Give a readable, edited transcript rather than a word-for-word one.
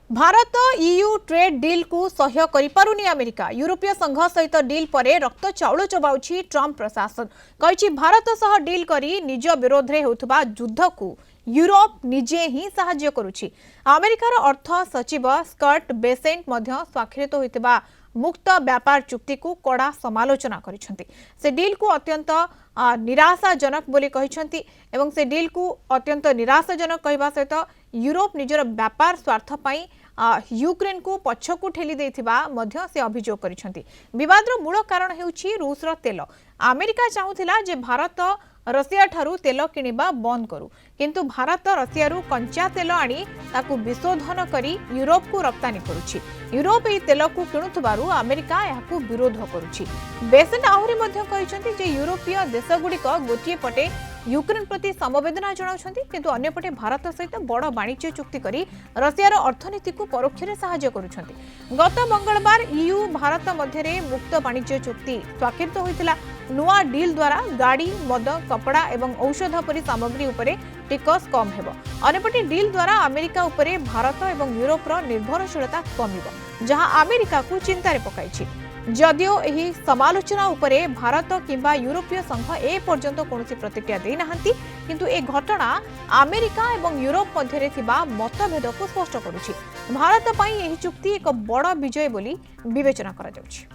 Bharat EU trade deal को सह्य करिपारुनी America यूरोपीय संघ सहित डील पर रक्त चाउल चबाउछि ट्रंप प्रशासन कहिछि भारत सह डील करी निज विरोध रे होथबा युद्ध को यूरोप निजे ही सहाय्य करुछि। अमेरिकार अर्थ सचिव स्कॉट बेसेंट मध्य स्वाक्षरित होइतबा मुक्त व्यापार चुक्ति को कड़ा समालोचना करिसेंति। से डील को अत्यंत निराशाजनक बोली कहिसेंति एवं से डील को अत्यंत निराशाजनक कहबा सहित यूरोप निजर व्यापार स्वार्थ पई यूक्रेन को पछकु ठेली देथिबा मध्य से अभियोग करिसेंति। विवादर मूल कारण हेउछि रूसर तेल। अमेरिका चाहुथिला जे भारत रशिया ठारू तेल किनिबा बंद करू, किंतु भारत रशिया रू कंचा तेल आनी ताकू विशोधन करी यूरोप को रप्तानी करुछि। यूरोप एई तेल को किणुथबारु अमेरिका याकू विरोध करुछि। बेसेंट आहुरी मध्य कहिसेंति जे यूरोपीय देशगुड़िक गोटिए पटे यूक्रेन प्रति समवेदना जणाउछंती, किंतु अन्य पटे भारत सहित बड़ वाणिज्य चुक्ति करी रशियार अर्थनीति को परोक्षरे सहायता करुछंती। गत मंगलवार ईयू भारत मध्यरे मुक्त वाणिज्य चुक्ति स्वाक्षरित होइतिला। नुआ डील द्वारा गाड़ी, मद, कपड़ा एवं औषध परी सामग्री उपरे टिकस कम हेबो। अन्यपटे डील द्वारा अमेरिका उपरे भारत एवं यूरोपर निर्भरशीलता कमिबो, जहां अमेरिका को चिंतारे पकाइछि। जदियो एही समालोचना उपरे भारत किंबा यूरोपीय संघ ए पर्यंत कोनोसी प्रतिक्रिया देई नाहंती, किंतु ए घटना अमेरिका एवं यूरोप मध्यरे थिबा मतभेद को स्पष्ट करुछि। भारत पई एही चुक्ति एक बड़ विजय बोली विवेचना करा जाउछि।